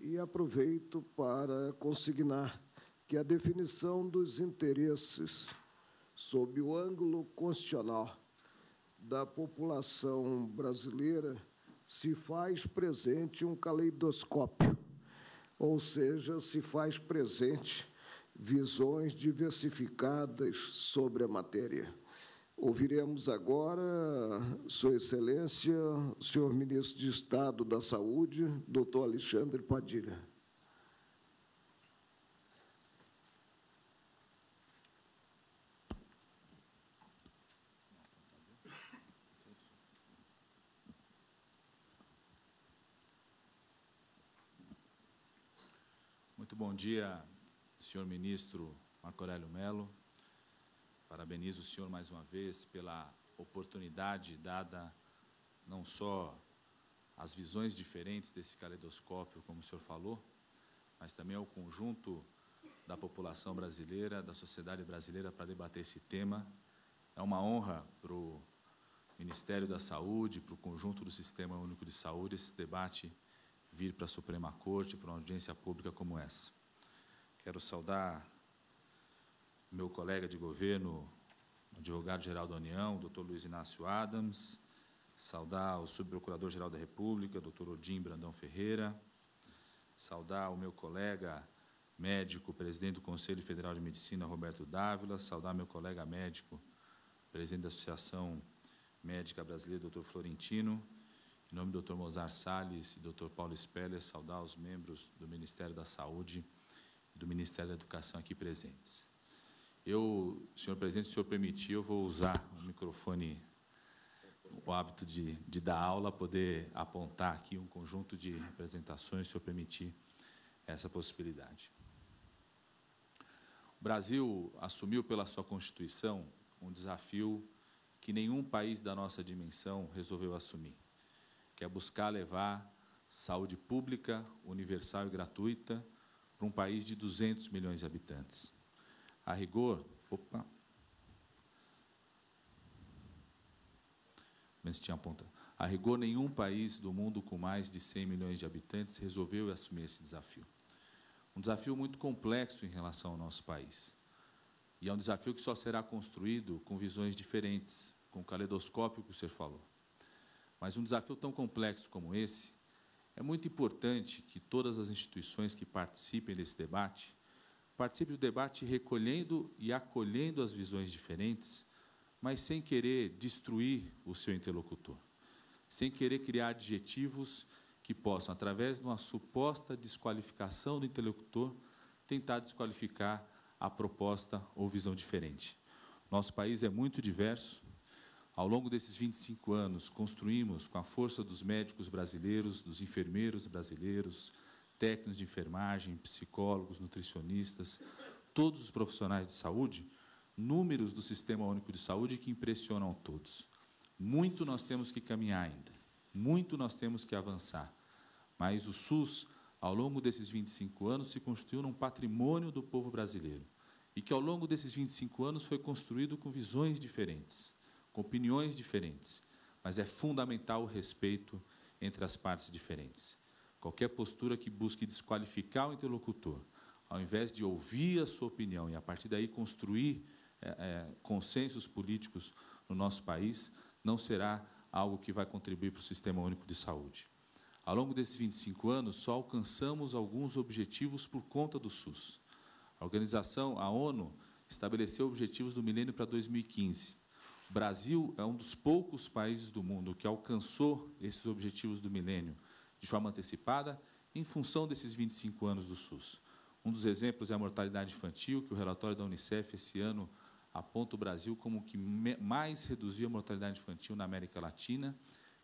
E aproveito para consignar que a definição dos interesses sob o ângulo constitucional da população brasileira se faz presente um caleidoscópio, ou seja, se faz presente visões diversificadas sobre a matéria. Ouviremos agora, Sua Excelência, o senhor Ministro de Estado da Saúde, doutor Alexandre Padilha. Muito bom dia, senhor ministro Marco Aurélio Mello. Parabenizo o senhor mais uma vez pela oportunidade dada não só às visões diferentes desse caleidoscópio, como o senhor falou, mas também ao conjunto da população brasileira, da sociedade brasileira, para debater esse tema. É uma honra para o Ministério da Saúde, para o conjunto do Sistema Único de Saúde, esse debate vir para a Suprema Corte, para uma audiência pública como essa. Quero saudar meu colega de governo, o advogado-geral da União, doutor Luiz Inácio Adams, saudar o subprocurador-geral da República, doutor Odim Brandão Ferreira, saudar o meu colega médico, presidente do Conselho Federal de Medicina, Roberto Dávila, saudar meu colega médico, presidente da Associação Médica Brasileira, doutor Florentino, em nome do Dr. Mozart Salles e Dr. Paulo Speller, saudar os membros do Ministério da Saúde e do Ministério da Educação aqui presentes. Senhor presidente, se o senhor permitir, eu vou usar o microfone, o hábito de dar aula, poder apontar aqui um conjunto de representações, se o senhor permitir essa possibilidade. O Brasil assumiu pela sua Constituição um desafio que nenhum país da nossa dimensão resolveu assumir, que é buscar levar saúde pública, universal e gratuita para um país de 200 milhões de habitantes. A rigor, a rigor, nenhum país do mundo com mais de 100 milhões de habitantes resolveu assumir esse desafio. Um desafio muito complexo em relação ao nosso país. E é um desafio que só será construído com visões diferentes, com o caleidoscópio que o senhor falou. Mas um desafio tão complexo como esse, é muito importante que todas as instituições que participem desse debate, participem do debate recolhendo e acolhendo as visões diferentes, mas sem querer destruir o seu interlocutor, sem querer criar adjetivos que possam, através de uma suposta desqualificação do interlocutor, tentar desqualificar a proposta ou visão diferente. Nosso país é muito diverso. Ao longo desses 25 anos, construímos, com a força dos médicos brasileiros, dos enfermeiros brasileiros, técnicos de enfermagem, psicólogos, nutricionistas, todos os profissionais de saúde, números do Sistema Único de Saúde que impressionam a todos. Muito nós temos que caminhar ainda, muito nós temos que avançar. Mas o SUS, ao longo desses 25 anos, se constituiu num patrimônio do povo brasileiro e que, ao longo desses 25 anos, foi construído com visões diferentes, com opiniões diferentes, mas é fundamental o respeito entre as partes diferentes. Qualquer postura que busque desqualificar o interlocutor, ao invés de ouvir a sua opinião e, a partir daí, construir consensos políticos no nosso país, não será algo que vai contribuir para o Sistema Único de Saúde. Ao longo desses 25 anos, só alcançamos alguns objetivos por conta do SUS. A ONU, estabeleceu objetivos do milênio para 2015. O Brasil é um dos poucos países do mundo que alcançou esses objetivos do milênio de forma antecipada em função desses 25 anos do SUS. Um dos exemplos é a mortalidade infantil, que o relatório da Unicef esse ano aponta o Brasil como o que mais reduziu a mortalidade infantil na América Latina,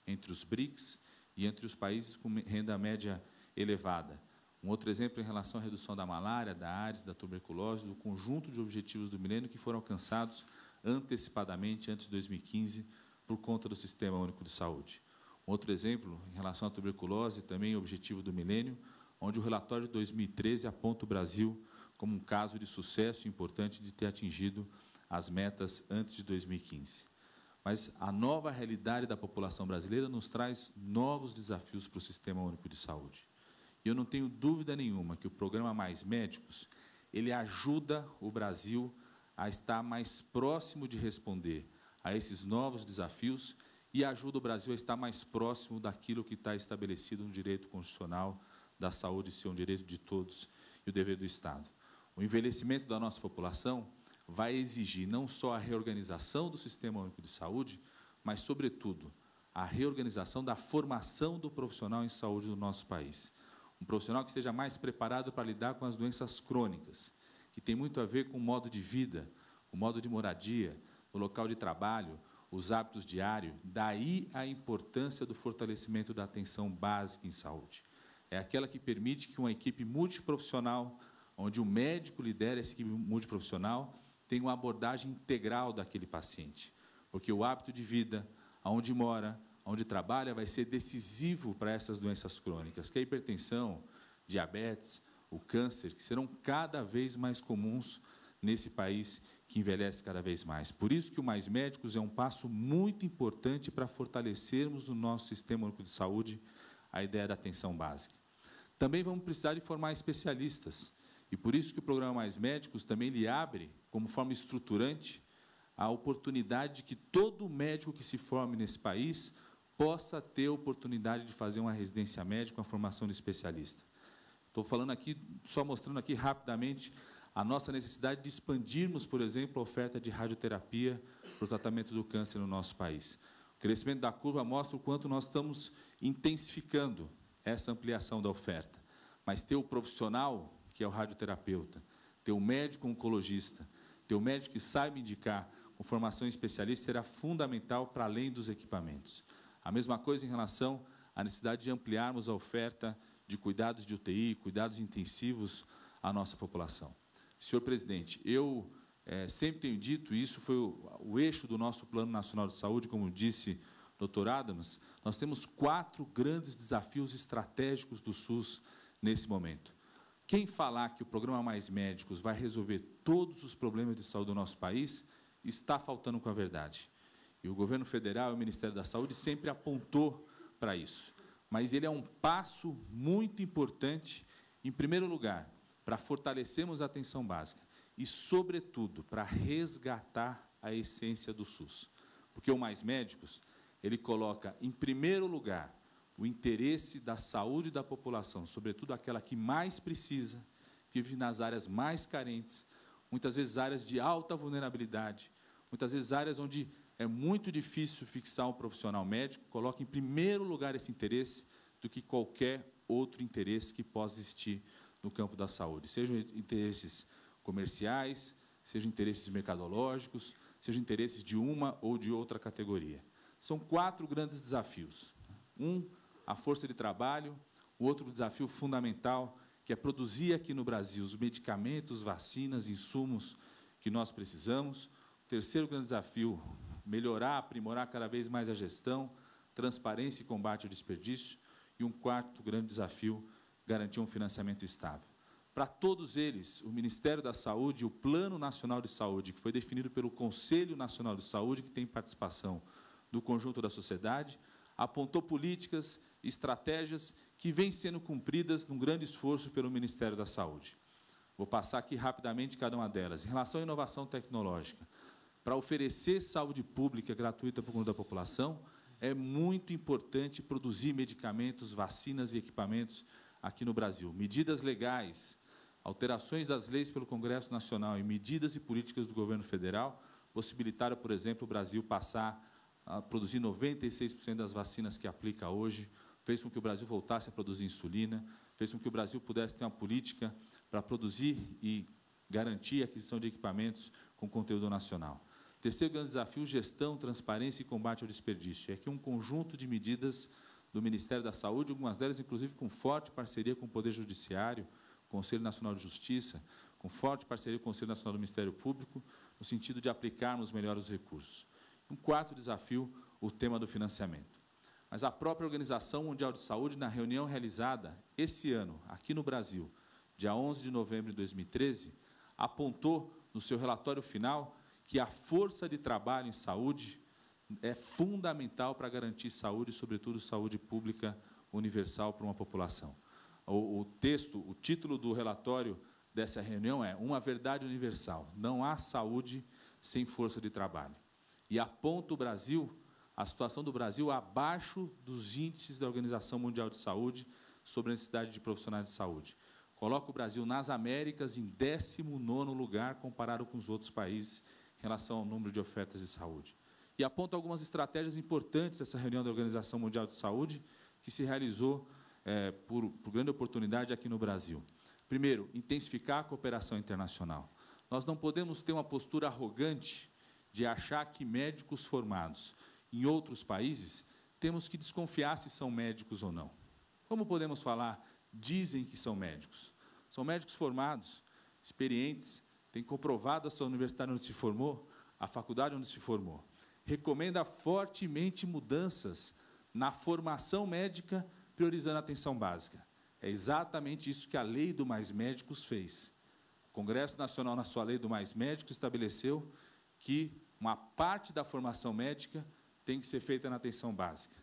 entre os BRICS e entre os países com renda média elevada. Um outro exemplo em relação à redução da malária, da AIDS, da tuberculose, do conjunto de objetivos do milênio que foram alcançados antecipadamente, antes de 2015, por conta do Sistema Único de Saúde. Um outro exemplo, em relação à tuberculose, também objetivo do milênio, onde o relatório de 2013 aponta o Brasil como um caso de sucesso importante de ter atingido as metas antes de 2015. Mas a nova realidade da população brasileira nos traz novos desafios para o Sistema Único de Saúde. E eu não tenho dúvida nenhuma que o programa Mais Médicos, ele ajuda o Brasil a estar mais próximo de responder a esses novos desafios e ajuda o Brasil a estar mais próximo daquilo que está estabelecido no direito constitucional da saúde ser um direito de todos e o dever do Estado. O envelhecimento da nossa população vai exigir não só a reorganização do Sistema Único de Saúde, mas, sobretudo, a reorganização da formação do profissional em saúde do nosso país. Um profissional que esteja mais preparado para lidar com as doenças crônicas, que tem muito a ver com o modo de vida, o modo de moradia, o local de trabalho, os hábitos diários. Daí a importância do fortalecimento da atenção básica em saúde. É aquela que permite que uma equipe multiprofissional, onde o médico lidera essa equipe multiprofissional, tenha uma abordagem integral daquele paciente. Porque o hábito de vida, aonde mora, onde trabalha, vai ser decisivo para essas doenças crônicas, que é a hipertensão, diabetes, o câncer, que serão cada vez mais comuns nesse país que envelhece cada vez mais. Por isso que o Mais Médicos é um passo muito importante para fortalecermos no nosso Sistema Único de Saúde a ideia da atenção básica. Também vamos precisar de formar especialistas, e por isso que o programa Mais Médicos também lhe abre, como forma estruturante, a oportunidade de que todo médico que se forme nesse país possa ter a oportunidade de fazer uma residência médica, uma formação de especialista. Estou falando aqui, só mostrando aqui rapidamente a nossa necessidade de expandirmos, por exemplo, a oferta de radioterapia para o tratamento do câncer no nosso país. O crescimento da curva mostra o quanto nós estamos intensificando essa ampliação da oferta. Mas ter o profissional, que é o radioterapeuta, ter o médico oncologista, ter o médico que saiba indicar com formação em especialista será fundamental para além dos equipamentos. A mesma coisa em relação à necessidade de ampliarmos a oferta de cuidados de UTI, cuidados intensivos à nossa população. Senhor presidente, eu sempre tenho dito, isso foi o eixo do nosso Plano Nacional de Saúde, como disse o doutor Adams, nós temos 4 grandes desafios estratégicos do SUS nesse momento. Quem falar que o programa Mais Médicos vai resolver todos os problemas de saúde do nosso país, está faltando com a verdade. E o governo federal e o Ministério da Saúde sempre apontou para isso. Mas ele é um passo muito importante, em primeiro lugar, para fortalecermos a atenção básica e, sobretudo, para resgatar a essência do SUS. Porque o Mais Médicos, ele coloca, em primeiro lugar, o interesse da saúde da população, sobretudo aquela que mais precisa, que vive nas áreas mais carentes, muitas vezes áreas de alta vulnerabilidade, muitas vezes áreas onde é muito difícil fixar um profissional médico, coloca em primeiro lugar esse interesse do que qualquer outro interesse que possa existir no campo da saúde, sejam interesses comerciais, sejam interesses mercadológicos, sejam interesses de uma ou de outra categoria. São 4 grandes desafios. A força de trabalho, o outro desafio fundamental, que é produzir aqui no Brasil os medicamentos, vacinas, insumos que nós precisamos. O terceiro grande desafio, melhorar, aprimorar cada vez mais a gestão, transparência e combate ao desperdício. E um quarto grande desafio, garantir um financiamento estável. Para todos eles, o Ministério da Saúde e o Plano Nacional de Saúde, que foi definido pelo Conselho Nacional de Saúde, que tem participação do conjunto da sociedade, apontou políticas, estratégias que vêm sendo cumpridas num grande esforço pelo Ministério da Saúde. Vou passar aqui rapidamente cada uma delas. Em relação à inovação tecnológica, para oferecer saúde pública gratuita para o conjunto da população, é muito importante produzir medicamentos, vacinas e equipamentos aqui no Brasil. Medidas legais, alterações das leis pelo Congresso Nacional e medidas e políticas do governo federal possibilitaram, por exemplo, o Brasil passar a produzir 96% das vacinas que aplica hoje, fez com que o Brasil voltasse a produzir insulina, fez com que o Brasil pudesse ter uma política para produzir e garantir a aquisição de equipamentos com conteúdo nacional. Terceiro grande desafio, gestão, transparência e combate ao desperdício. É aqui um conjunto de medidas do Ministério da Saúde, algumas delas, inclusive, com forte parceria com o Poder Judiciário, Conselho Nacional de Justiça, com forte parceria com o Conselho Nacional do Ministério Público, no sentido de aplicarmos melhor os recursos. Um quarto desafio, o tema do financiamento. Mas a própria Organização Mundial de Saúde, na reunião realizada esse ano, aqui no Brasil, dia 11 de novembro de 2013, apontou, no seu relatório final, que a força de trabalho em saúde é fundamental para garantir saúde, sobretudo saúde pública universal para uma população. A o texto, o título do relatório dessa reunião é Uma Verdade Universal. Não há saúde sem força de trabalho. E aponta o Brasil, a situação do Brasil abaixo dos índices da Organização Mundial de Saúde sobre a necessidade de profissionais de saúde. Coloca o Brasil nas Américas em 19º lugar, comparado com os outros países, em relação ao número de ofertas de saúde. E aponta algumas estratégias importantes dessa reunião da Organização Mundial de Saúde, que se realizou por grande oportunidade aqui no Brasil. Primeiro, intensificar a cooperação internacional. Nós não podemos ter uma postura arrogante de achar que médicos formados em outros países temos que desconfiar se são médicos ou não. Como podemos falar, dizem que são médicos? São médicos formados, experientes, têm comprovado a sua universidade onde se formou, a faculdade onde se formou. Recomenda fortemente mudanças na formação médica, priorizando a atenção básica. É exatamente isso que a Lei do Mais Médicos fez. O Congresso Nacional, na sua Lei do Mais Médicos, estabeleceu que uma parte da formação médica tem que ser feita na atenção básica.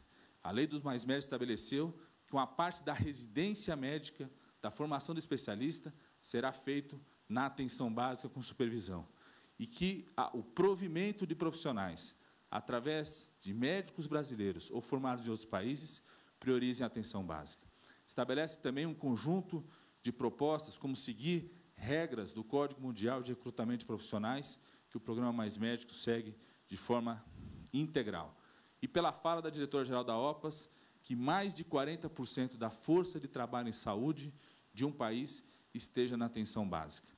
A Lei dos Mais Médicos estabeleceu que uma parte da residência médica, da formação do especialista, será feito na atenção básica com supervisão. E que o provimento de profissionais, através de médicos brasileiros ou formados em outros países, priorizem a atenção básica. Estabelece também um conjunto de propostas, como seguir regras do Código Mundial de Recrutamento de Profissionais, que o Programa Mais Médicos segue de forma integral. E pela fala da diretora-geral da OPAS, que mais de 40% da força de trabalho em saúde de um país esteja na atenção básica.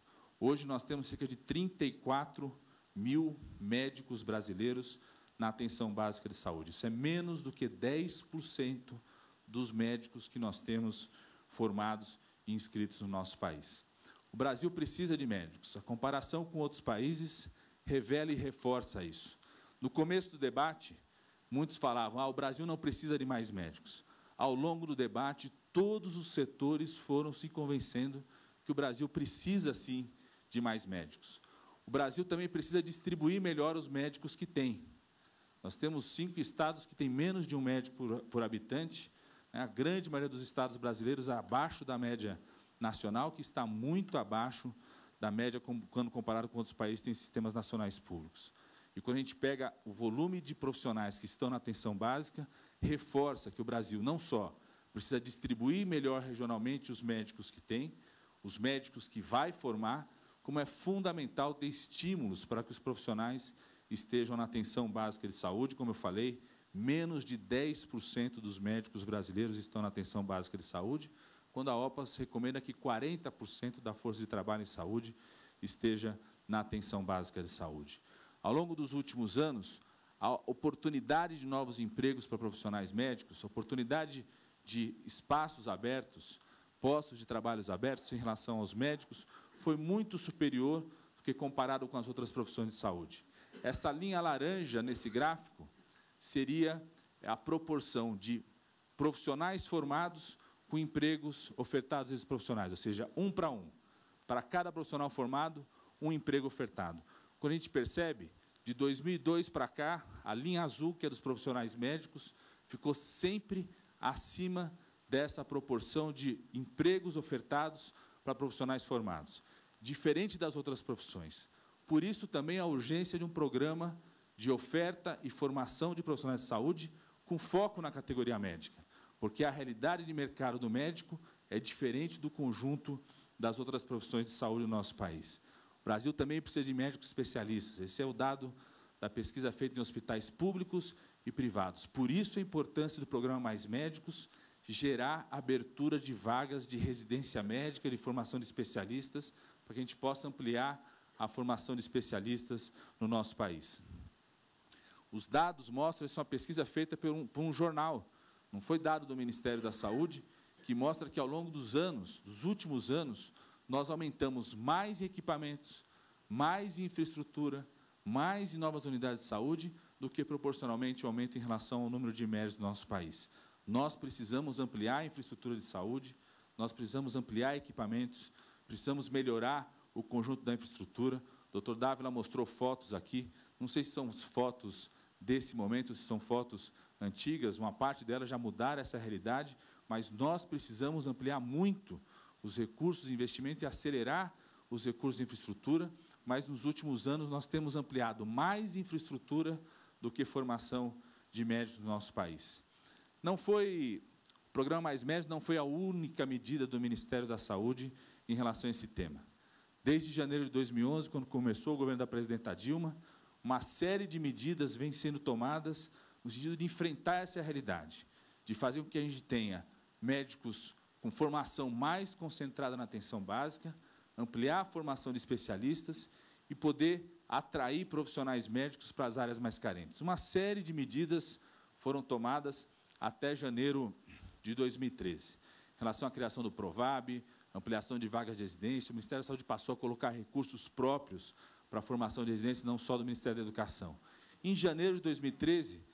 Hoje nós temos cerca de 34 mil médicos brasileiros na atenção básica de saúde. Isso é menos do que 10% dos médicos que nós temos formados e inscritos no nosso país. O Brasil precisa de médicos. A comparação com outros países revela e reforça isso. No começo do debate, muitos falavam, o Brasil não precisa de mais médicos. Ao longo do debate, todos os setores foram se convencendo que o Brasil precisa, sim, de mais médicos. O Brasil também precisa distribuir melhor os médicos que tem. Nós temos 5 estados que têm menos de um médico por habitante, a grande maioria dos estados brasileiros abaixo da média nacional, que está muito abaixo da média quando comparado com outros países que têm sistemas nacionais públicos. E quando a gente pega o volume de profissionais que estão na atenção básica, reforça que o Brasil não só precisa distribuir melhor regionalmente os médicos que tem, os médicos que vai formar, como é fundamental ter estímulos para que os profissionais estejam na atenção básica de saúde. Como eu falei, menos de 10% dos médicos brasileiros estão na atenção básica de saúde, quando a OPAS recomenda que 40% da força de trabalho em saúde esteja na atenção básica de saúde. Ao longo dos últimos anos, a oportunidade de novos empregos para profissionais médicos, a oportunidade de espaços abertos, postos de trabalhos abertos em relação aos médicos, foi muito superior do que comparado com as outras profissões de saúde. Essa linha laranja, nesse gráfico, seria a proporção de profissionais formados com empregos ofertados a esses profissionais, ou seja, 1 para 1. Para cada profissional formado, um emprego ofertado. Quando a gente percebe, de 2002 para cá, a linha azul, que é dos profissionais médicos, ficou sempre acima dessa proporção de empregos ofertados para profissionais formados, diferente das outras profissões. Por isso, também a urgência de um programa de oferta e formação de profissionais de saúde com foco na categoria médica, porque a realidade de mercado do médico é diferente do conjunto das outras profissões de saúde no nosso país. O Brasil também precisa de médicos especialistas. Esse é o dado da pesquisa feita em hospitais públicos e privados. Por isso, a importância do programa Mais Médicos gerar abertura de vagas de residência médica, de formação de especialistas, para que a gente possa ampliar a formação de especialistas no nosso país. Os dados mostram, essa é uma pesquisa feita por um jornal, não foi dado do Ministério da Saúde, que mostra que, ao longo dos anos, dos últimos anos, nós aumentamos mais em equipamentos, mais em infraestrutura, mais em novas unidades de saúde, do que proporcionalmente o aumento em relação ao número de médicos do nosso país. Nós precisamos ampliar a infraestrutura de saúde, nós precisamos ampliar equipamentos, precisamos melhorar o conjunto da infraestrutura. O Dr. Dávila mostrou fotos aqui, não sei se são fotos desse momento, se são fotos antigas, uma parte delas já mudaram essa realidade, mas nós precisamos ampliar muito os recursos de investimento e acelerar os recursos de infraestrutura, mas nos últimos anos nós temos ampliado mais infraestrutura do que formação de médicos no nosso país. O Programa Mais Médicos não foi a única medida do Ministério da Saúde em relação a esse tema. Desde janeiro de 2011, quando começou o governo da presidenta Dilma, uma série de medidas vem sendo tomadas no sentido de enfrentar essa realidade, de fazer com que a gente tenha médicos com formação mais concentrada na atenção básica, ampliar a formação de especialistas e poder atrair profissionais médicos para as áreas mais carentes. Uma série de medidas foram tomadas até janeiro de 2013. Em relação à criação do Provab, ampliação de vagas de residência, o Ministério da Saúde passou a colocar recursos próprios para a formação de residência, não só do Ministério da Educação. Em janeiro de 2013,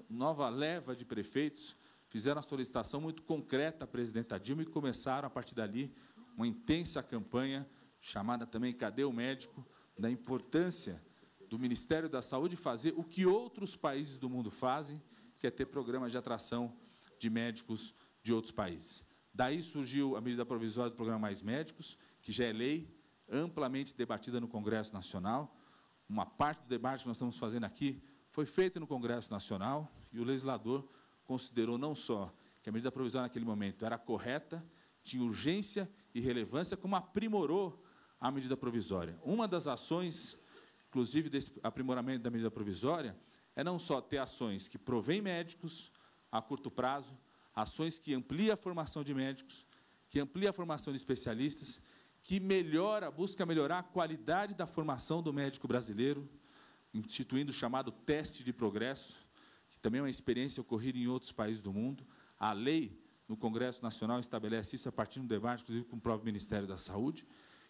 nova leva de prefeitos fizeram a solicitação muito concreta à presidenta Dilma e começaram, a partir dali, uma intensa campanha, chamada também Cadê o Médico?, da importância do Ministério da Saúde fazer o que outros países do mundo fazem, que é ter programas de atração de médicos de outros países. Daí surgiu a medida provisória do Programa Mais Médicos, que já é lei, amplamente debatida no Congresso Nacional. Uma parte do debate que nós estamos fazendo aqui foi feita no Congresso Nacional e o legislador considerou não só que a medida provisória naquele momento era correta, tinha urgência e relevância, como aprimorou a medida provisória. Uma das ações, inclusive, desse aprimoramento da medida provisória, é não só ter ações que provêm médicos a curto prazo, ações que ampliam a formação de médicos, que ampliam a formação de especialistas, que busca melhorar a qualidade da formação do médico brasileiro, instituindo o chamado teste de progresso, que também é uma experiência ocorrida em outros países do mundo. A lei no Congresso Nacional estabelece isso a partir de um debate, inclusive, com o próprio Ministério da Saúde,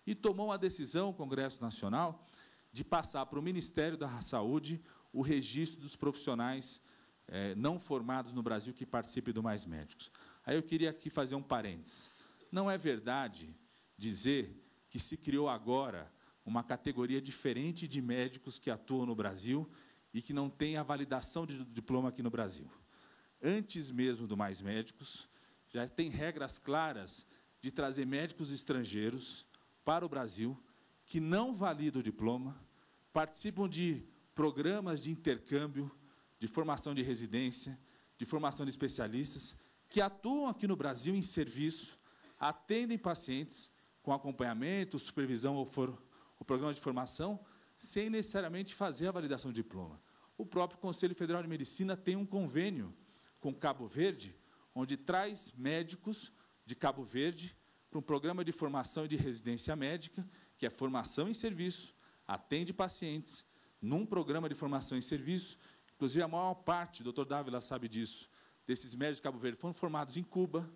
e tomou uma decisão, o Congresso Nacional, de passar para o Ministério da Saúde o registro dos profissionais não formados no Brasil que participem do Mais Médicos. Aí eu queria aqui fazer um parênteses. Não é verdade dizer que se criou agora uma categoria diferente de médicos que atuam no Brasil e que não tem a validação de diploma aqui no Brasil. Antes mesmo do Mais Médicos, já tem regras claras de trazer médicos estrangeiros para o Brasil que não validam o diploma, participam de programas de intercâmbio, de formação de residência, de formação de especialistas, que atuam aqui no Brasil em serviço, atendem pacientes com acompanhamento, supervisão ou o programa de formação, sem necessariamente fazer a validação do diploma. O próprio Conselho Federal de Medicina tem um convênio com Cabo Verde, onde traz médicos de Cabo Verde para um programa de formação e de residência médica, que é formação em serviço, atende pacientes, num programa de formação em serviço. Inclusive, a maior parte, o doutor Dávila sabe disso, desses médicos de Cabo Verde foram formados em Cuba,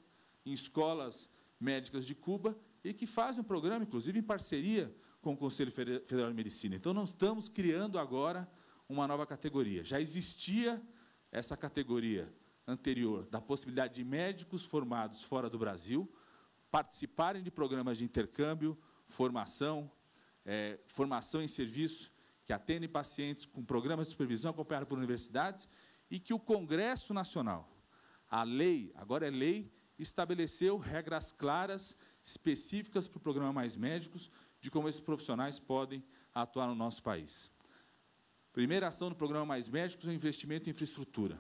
em escolas médicas de Cuba, e que fazem um programa, inclusive, em parceria com o Conselho Federal de Medicina. Então, não estamos criando agora uma nova categoria. Já existia essa categoria anterior, da possibilidade de médicos formados fora do Brasil participarem de programas de intercâmbio, formação em serviço, que atendem pacientes com programas de supervisão acompanhados por universidades, e que o Congresso Nacional, a lei, agora é lei, estabeleceu regras claras, específicas para o Programa Mais Médicos, de como esses profissionais podem atuar no nosso país. Primeira ação do Programa Mais Médicos é o investimento em infraestrutura.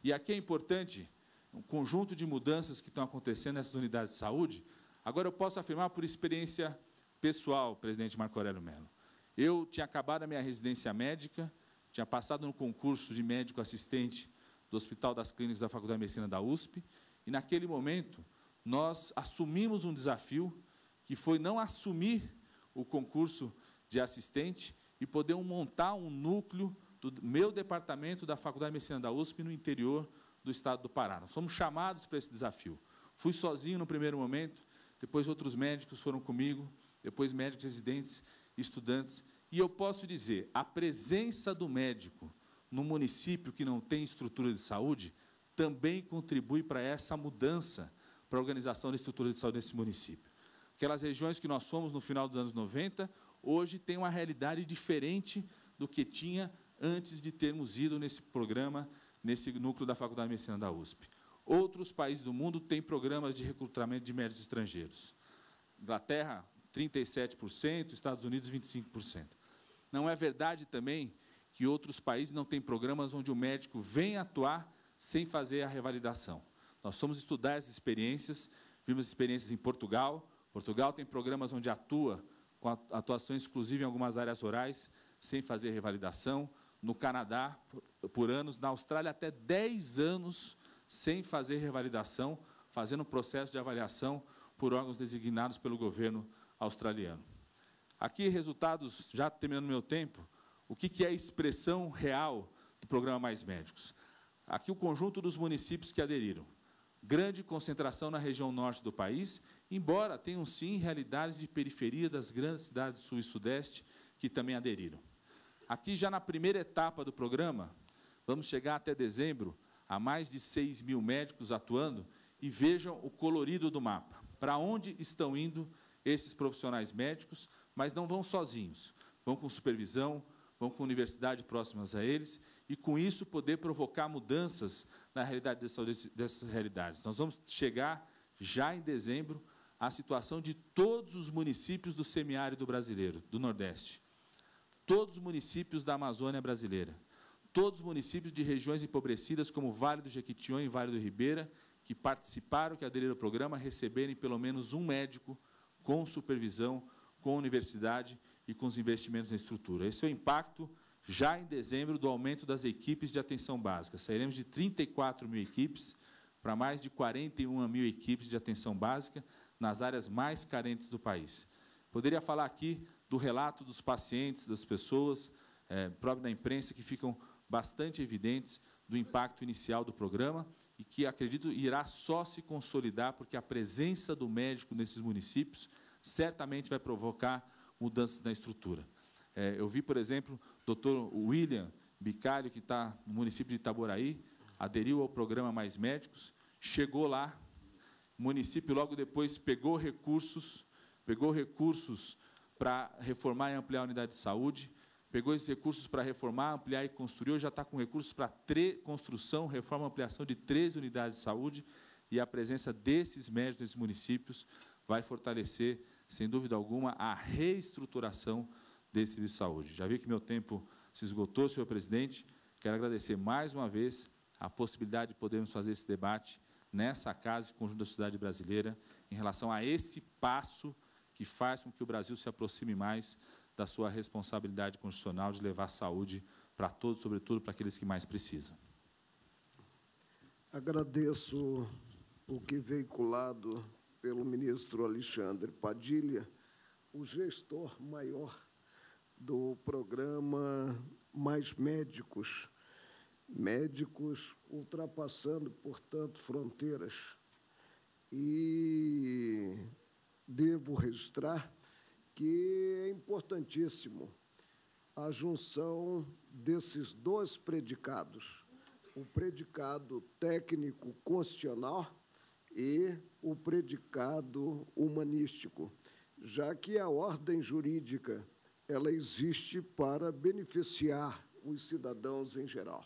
E aqui é importante um conjunto de mudanças que estão acontecendo nessas unidades de saúde. Agora, eu posso afirmar por experiência pessoal, presidente Marco Aurélio Mello. Eu tinha acabado a minha residência médica, tinha passado no concurso de médico assistente do Hospital das Clínicas da Faculdade de Medicina da USP, e, naquele momento, nós assumimos um desafio, que foi não assumir o concurso de assistente e poder montar um núcleo do meu departamento da Faculdade de Medicina da USP no interior do estado do Pará. Nós fomos chamados para esse desafio. Fui sozinho no primeiro momento, depois outros médicos foram comigo, depois médicos residentes, estudantes, e eu posso dizer, a presença do médico no município que não tem estrutura de saúde também contribui para essa mudança, para a organização da estrutura de saúde nesse município. Aquelas regiões que nós fomos no final dos anos 90, hoje tem uma realidade diferente do que tinha antes de termos ido nesse programa, nesse núcleo da Faculdade de Medicina da USP. Outros países do mundo têm programas de recrutamento de médicos estrangeiros. Inglaterra, 37%, Estados Unidos, 25%. Não é verdade também que outros países não têm programas onde o médico vem atuar sem fazer a revalidação. Nós fomos estudar essas experiências, vimos experiências em Portugal. Portugal tem programas onde atua com atuação exclusiva em algumas áreas rurais, sem fazer revalidação. No Canadá, por anos. Na Austrália, até 10 anos sem fazer revalidação, fazendo um processo de avaliação por órgãos designados pelo governo australiano. Aqui, resultados, já terminando meu tempo, o que é a expressão real do programa Mais Médicos? Aqui o conjunto dos municípios que aderiram. Grande concentração na região norte do país, embora tenham, sim, realidades de periferia das grandes cidades do sul e sudeste que também aderiram. Aqui, já na primeira etapa do programa, vamos chegar até dezembro a mais de 6 mil médicos atuando, e vejam o colorido do mapa. Para onde estão indo esses profissionais médicos, mas não vão sozinhos. Vão com supervisão, vão com universidade próximas a eles, e, com isso, poder provocar mudanças na realidade dessas realidades. Nós vamos chegar, já em dezembro, à situação de todos os municípios do semiárido brasileiro, do Nordeste. Todos os municípios da Amazônia brasileira, todos os municípios de regiões empobrecidas, como Vale do Jequitinhonha e Vale do Ribeira, que participaram, que aderiram ao programa, receberem pelo menos um médico com supervisão, com universidade e com os investimentos na estrutura. Esse é o impacto, já em dezembro, do aumento das equipes de atenção básica. Sairemos de 34 mil equipes para mais de 41 mil equipes de atenção básica nas áreas mais carentes do país. Poderia falar aqui do relato dos pacientes, das pessoas, próprio da imprensa, que ficam bastante evidentes do impacto inicial do programa e que, acredito, irá só se consolidar, porque a presença do médico nesses municípios certamente vai provocar mudanças na estrutura. Eu vi, por exemplo, o doutor William Bicalho, que está no município de Itaboraí, aderiu ao programa Mais Médicos, chegou lá, o município logo depois pegou recursos para reformar e ampliar a unidade de saúde, pegou esses recursos para reformar, ampliar e construir, hoje já está com recursos para construção, reforma e ampliação de 13 unidades de saúde, e a presença desses médicos nesses municípios vai fortalecer, sem dúvida alguma, a reestruturação desse serviço de saúde. Já vi que meu tempo se esgotou, senhor presidente. Quero agradecer mais uma vez a possibilidade de podermos fazer esse debate nessa casa e conjunto da sociedade brasileira em relação a esse passo que faz com que o Brasil se aproxime mais da sua responsabilidade constitucional de levar saúde para todos, sobretudo para aqueles que mais precisam. Agradeço o que veiculado pelo ministro Alexandre Padilha, o gestor maior do programa Mais Médicos, médicos ultrapassando, portanto, fronteiras. E devo registrar que é importantíssimo a junção desses dois predicados, o predicado técnico constitucional e o predicado humanístico, já que a ordem jurídica ela existe para beneficiar os cidadãos em geral.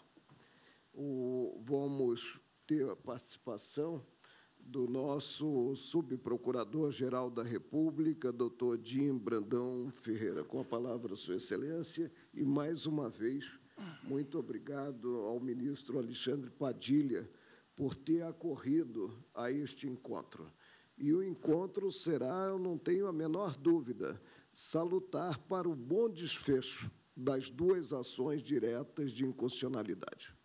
Vamos ter a participação do nosso subprocurador-geral da República, doutor Dim Brandão Ferreira. Com a palavra, Sua Excelência, e, mais uma vez, muito obrigado ao ministro Alexandre Padilha por ter acorrido a este encontro. E o encontro será, eu não tenho a menor dúvida, salutar para o bom desfecho das duas ações diretas de inconstitucionalidade.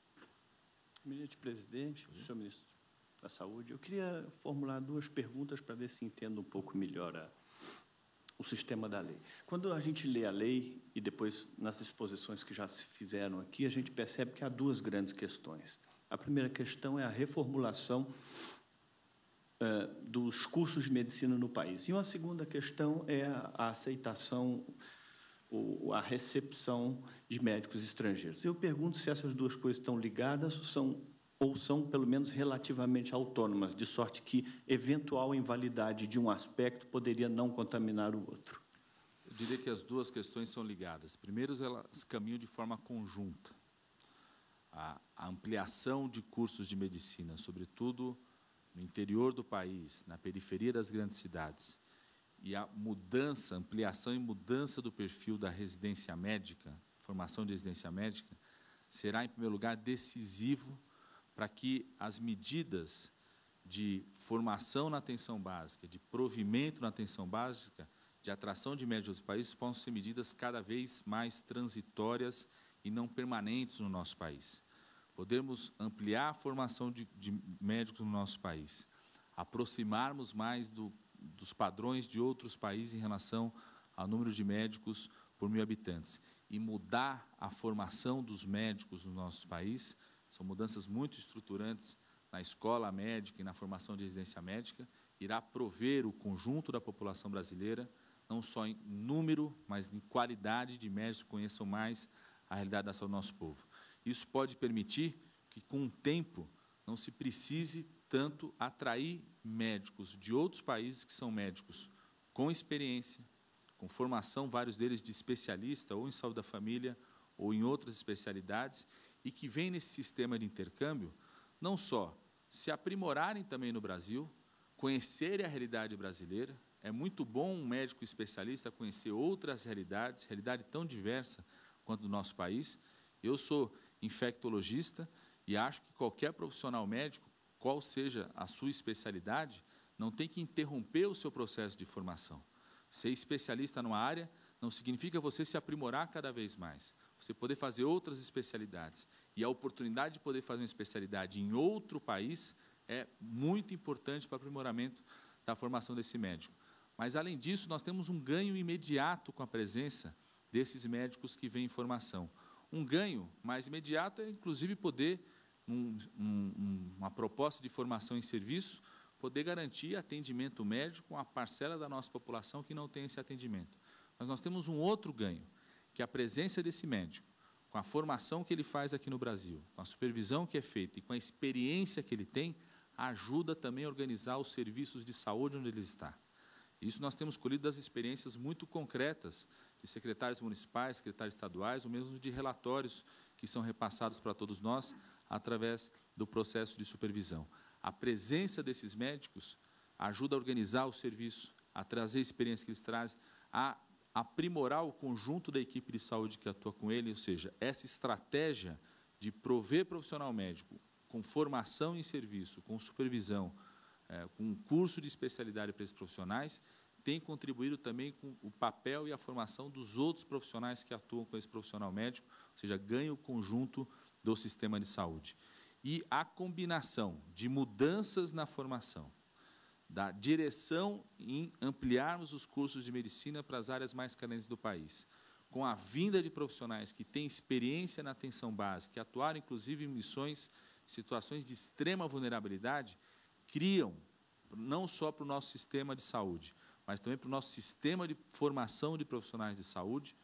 Eminente presidente, senhor ministro da Saúde, eu queria formular duas perguntas para ver se entendo um pouco melhor o sistema da lei. Quando a gente lê a lei, e depois nas exposições que já se fizeram aqui, a gente percebe que há duas grandes questões. A primeira questão é a reformulação dos cursos de medicina no país. E uma segunda questão é a aceitação, a recepção de médicos estrangeiros. Eu pergunto se essas duas coisas estão ligadas ou são, pelo menos, relativamente autônomas, de sorte que eventual invalidade de um aspecto poderia não contaminar o outro. Eu diria que as duas questões são ligadas. Primeiro, elas caminham de forma conjunta. a ampliação de cursos de medicina, sobretudo no interior do país, na periferia das grandes cidades, e a mudança, ampliação e mudança do perfil da residência médica, formação de residência médica, será, em primeiro lugar, decisivo para que as medidas de formação na atenção básica, de provimento na atenção básica, de atração de médicos dos países, possam ser medidas cada vez mais transitórias e não permanentes no nosso país. Podermos ampliar a formação de médicos no nosso país, aproximarmos mais dos padrões de outros países em relação ao número de médicos por 1.000 habitantes e mudar a formação dos médicos no nosso país, são mudanças muito estruturantes na escola médica e na formação de residência médica, irá prover o conjunto da população brasileira, não só em número, mas em qualidade de médicos que conheçam mais a realidade da saúde do nosso povo. Isso pode permitir que, com o tempo, não se precise tanto atrair médicos de outros países que são médicos com experiência, com formação, vários deles de especialista, ou em saúde da família, ou em outras especialidades, e que vêm nesse sistema de intercâmbio, não só se aprimorarem também no Brasil, conhecerem a realidade brasileira. É muito bom um médico especialista conhecer outras realidades, realidade tão diversa quanto do nosso país. Eu sou infectologista e acho que qualquer profissional médico, qual seja a sua especialidade, não tem que interromper o seu processo de formação. Ser especialista numa área não significa você se aprimorar cada vez mais, você poder fazer outras especialidades. E a oportunidade de poder fazer uma especialidade em outro país é muito importante para o aprimoramento da formação desse médico. Mas, além disso, nós temos um ganho imediato com a presença desses médicos que vêm em formação. Um ganho mais imediato é, inclusive, poder, uma proposta de formação em serviço, poder garantir atendimento médico a uma parcela da nossa população que não tem esse atendimento. Mas nós temos um outro ganho, que é a presença desse médico, com a formação que ele faz aqui no Brasil, com a supervisão que é feita e com a experiência que ele tem, ajuda também a organizar os serviços de saúde onde ele está. Isso nós temos colhido das experiências muito concretas de secretários municipais, secretários estaduais, ou mesmo de relatórios que são repassados para todos nós através do processo de supervisão. A presença desses médicos ajuda a organizar o serviço, a trazer a experiência que eles trazem, a aprimorar o conjunto da equipe de saúde que atua com ele, ou seja, essa estratégia de prover profissional médico com formação em serviço, com supervisão, com um curso de especialidade para esses profissionais, tem contribuído também com o papel e a formação dos outros profissionais que atuam com esse profissional médico, ou seja, ganha o conjunto do sistema de saúde. E a combinação de mudanças na formação, da direção em ampliarmos os cursos de medicina para as áreas mais carentes do país, com a vinda de profissionais que têm experiência na atenção básica, que atuaram, inclusive, em missões, situações de extrema vulnerabilidade, criam, não só para o nosso sistema de saúde, mas também para o nosso sistema de formação de profissionais de saúde,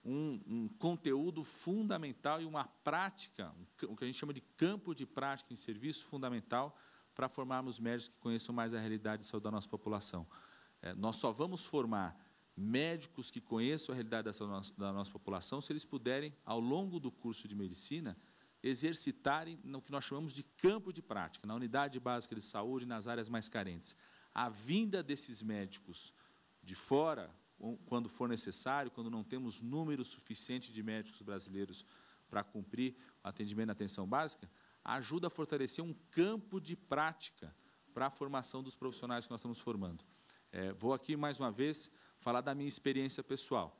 um conteúdo fundamental e uma prática, o que a gente chama de campo de prática em serviço fundamental, para formarmos médicos que conheçam mais a realidade de saúde da nossa população. Nós só vamos formar médicos que conheçam a realidade da nossa população se eles puderem, ao longo do curso de medicina, exercitarem no que nós chamamos de campo de prática, na unidade básica de saúde, nas áreas mais carentes. A vinda desses médicos de fora, quando for necessário, quando não temos número suficiente de médicos brasileiros para cumprir o atendimento na atenção básica, ajuda a fortalecer um campo de prática para a formação dos profissionais que nós estamos formando. Vou aqui, mais uma vez, falar da minha experiência pessoal.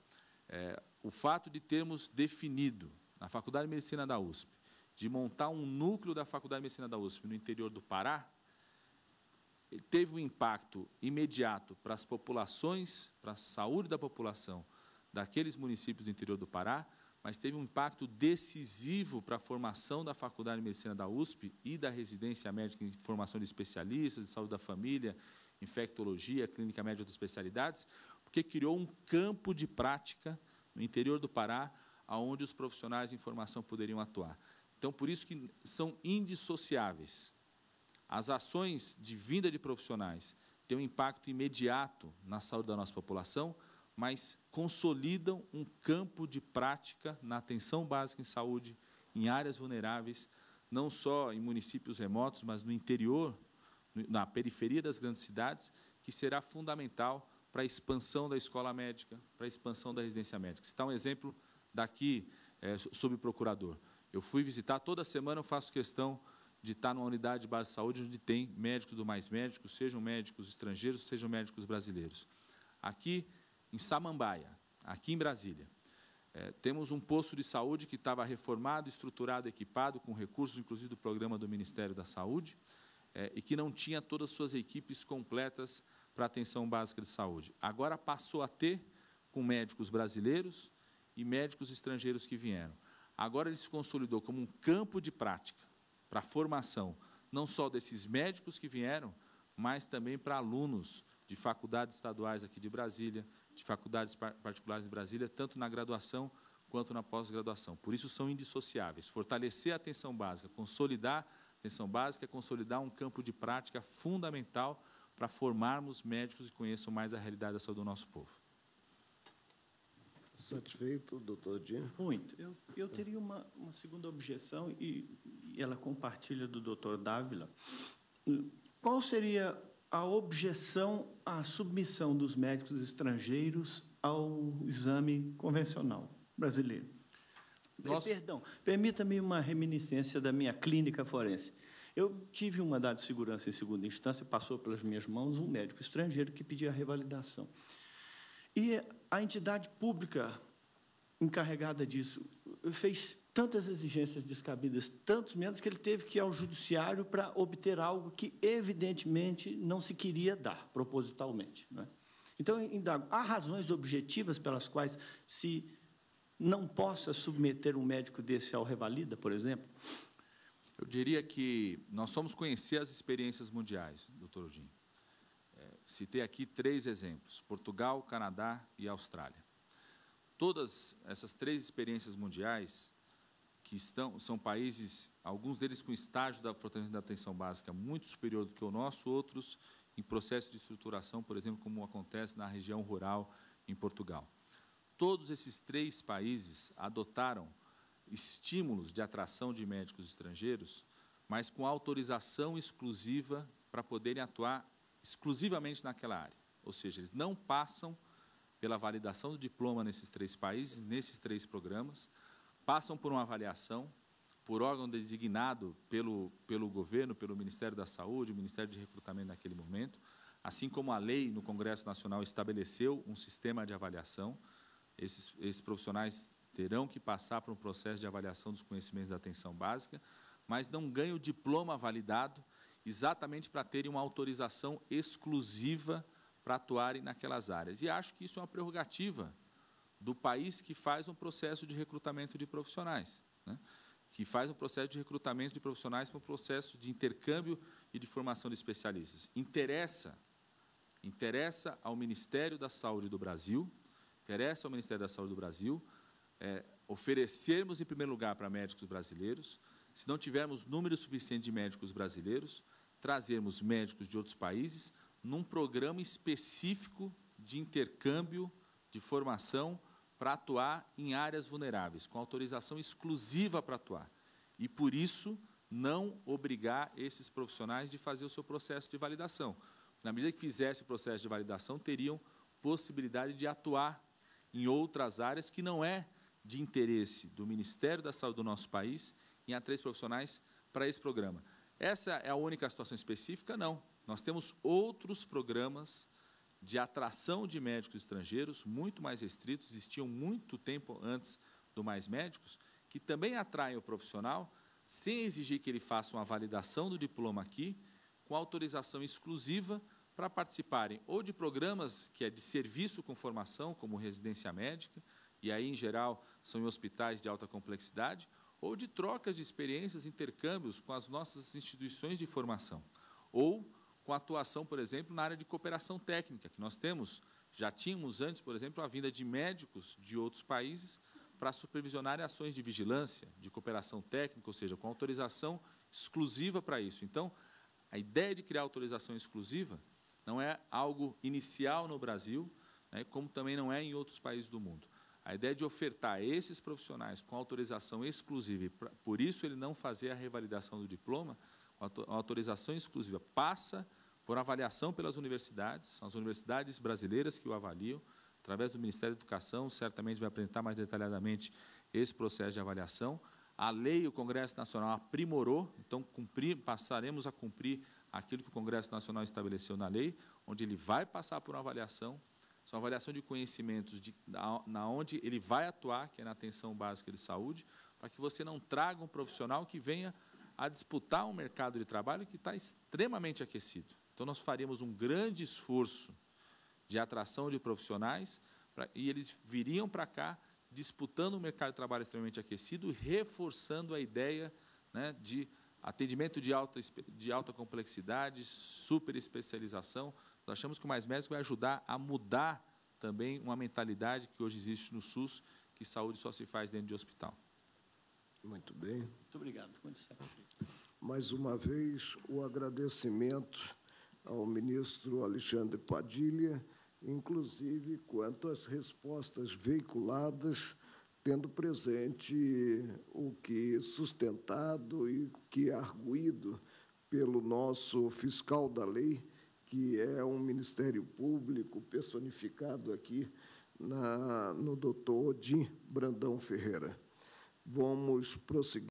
O fato de termos definido, na Faculdade de Medicina da USP, de montar um núcleo da Faculdade de Medicina da USP no interior do Pará, teve um impacto imediato para as populações, para a saúde da população daqueles municípios do interior do Pará, mas teve um impacto decisivo para a formação da Faculdade de Medicina da USP e da residência médica em formação de especialistas, de saúde da família, infectologia, clínica médica de especialidades, porque criou um campo de prática no interior do Pará, onde os profissionais de formação poderiam atuar. Então, por isso que são indissociáveis. As ações de vinda de profissionais têm um impacto imediato na saúde da nossa população, mas consolidam um campo de prática na atenção básica em saúde em áreas vulneráveis, não só em municípios remotos, mas no interior, na periferia das grandes cidades, que será fundamental para a expansão da escola médica, para a expansão da residência médica. Citar um exemplo daqui, subprocurador. Eu fui visitar, toda semana eu faço questão de estar numa unidade de base de saúde onde tem médicos do Mais Médicos, sejam médicos estrangeiros, sejam médicos brasileiros. Aqui em Samambaia, aqui em Brasília, temos um posto de saúde que estava reformado, estruturado, equipado, com recursos, inclusive, do programa do Ministério da Saúde, e que não tinha todas as suas equipes completas para atenção básica de saúde. Agora passou a ter, com médicos brasileiros e médicos estrangeiros que vieram. Agora ele se consolidou como um campo de prática para a formação, não só desses médicos que vieram, mas também para alunos de faculdades estaduais aqui de Brasília, de faculdades particulares de Brasília, tanto na graduação quanto na pós-graduação. Por isso, são indissociáveis. Fortalecer a atenção básica, consolidar a atenção básica, consolidar um campo de prática fundamental para formarmos médicos que conheçam mais a realidade da saúde do nosso povo. Satisfeito, doutor Dinho? Muito. Eu teria uma segunda objeção, e ela compartilha do doutor Dávila. Qual seria a objeção à submissão dos médicos estrangeiros ao exame convencional brasileiro? Perdão, permita-me uma reminiscência da minha clínica forense. Eu tive um mandado de segurança em segunda instância, passou pelas minhas mãos um médico estrangeiro que pedia a revalidação. E a entidade pública encarregada disso fez tantas exigências descabidas, tantos menos, que ele teve que ir ao judiciário para obter algo que, evidentemente, não se queria dar, propositalmente, não é? Então, indago, há razões objetivas pelas quais se não possa submeter um médico desse ao revalida, por exemplo? Eu diria que nós vamos conhecer as experiências mundiais, doutor Odin. Citei aqui 3 exemplos, Portugal, Canadá e Austrália. Todas essas 3 experiências mundiais, que são países, alguns deles com estágio da fortalecimento da atenção básica muito superior do que o nosso, outros em processo de estruturação, por exemplo, como acontece na região rural em Portugal. Todos esses 3 países adotaram estímulos de atração de médicos estrangeiros, mas com autorização exclusiva para poderem atuar exclusivamente naquela área. Ou seja, eles não passam pela validação do diploma nesses 3 países, nesses 3 programas, passam por uma avaliação por órgão designado pelo governo, pelo Ministério da Saúde, o Ministério de Recrutamento naquele momento, assim como a lei no Congresso Nacional estabeleceu um sistema de avaliação. Esses profissionais terão que passar por um processo de avaliação dos conhecimentos da atenção básica, mas não ganham o diploma validado exatamente para terem uma autorização exclusiva para atuarem naquelas áreas. E acho que isso é uma prerrogativa do país que faz um processo de recrutamento de profissionais, né? Que faz um processo de recrutamento de profissionais para um processo de intercâmbio e de formação de especialistas. Interessa ao Ministério da Saúde do Brasil, oferecermos, em primeiro lugar, para médicos brasileiros, se não tivermos número suficiente de médicos brasileiros, trazermos médicos de outros países num programa específico de intercâmbio, de formação, para atuar em áreas vulneráveis, com autorização exclusiva para atuar. E, por isso, não obrigar esses profissionais de fazer o seu processo de validação. Na medida que fizesse o processo de validação, teriam possibilidade de atuar em outras áreas que não é de interesse do Ministério da Saúde do nosso país em A3 profissionais para esse programa. Essa é a única situação específica? Não. Nós temos outros programas de atração de médicos estrangeiros, muito mais restritos, existiam muito tempo antes do Mais Médicos, que também atraem o profissional, sem exigir que ele faça uma validação do diploma aqui, com autorização exclusiva para participarem ou de programas que é de serviço com formação, como residência médica, e aí, em geral, são em hospitais de alta complexidade, ou de trocas de experiências, intercâmbios com as nossas instituições de formação, ou com atuação, por exemplo, na área de cooperação técnica, que nós já tínhamos antes, por exemplo, a vinda de médicos de outros países para supervisionar ações de vigilância, de cooperação técnica, ou seja, com autorização exclusiva para isso. Então, a ideia de criar autorização exclusiva não é algo inicial no Brasil, né, como também não é em outros países do mundo. A ideia de ofertar esses profissionais com autorização exclusiva, e por isso ele não fazer a revalidação do diploma, a autorização exclusiva passa por avaliação pelas universidades, são as universidades brasileiras que o avaliam, através do Ministério da Educação, certamente vai apresentar mais detalhadamente esse processo de avaliação. A lei, o Congresso Nacional aprimorou, então passaremos a cumprir aquilo que o Congresso Nacional estabeleceu na lei, onde ele vai passar por uma avaliação, são avaliação de conhecimentos na onde ele vai atuar, que é na atenção básica de saúde, para que você não traga um profissional que venha a disputar um mercado de trabalho que está extremamente aquecido. Então, nós faríamos um grande esforço de atração de profissionais e eles viriam para cá disputando um mercado de trabalho extremamente aquecido, reforçando a ideia, né, de atendimento de alta complexidade, super especialização. Nós achamos que o Mais Médicos vai ajudar a mudar também uma mentalidade que hoje existe no SUS, que saúde só se faz dentro de hospital. Muito bem. Muito obrigado. Mais uma vez, o agradecimento ao ministro Alexandre Padilha, inclusive quanto às respostas veiculadas, tendo presente o que sustentado e o que é arguído pelo nosso fiscal da lei, que é um Ministério Público personificado aqui no doutor Odim Brandão Ferreira. Vamos prosseguir.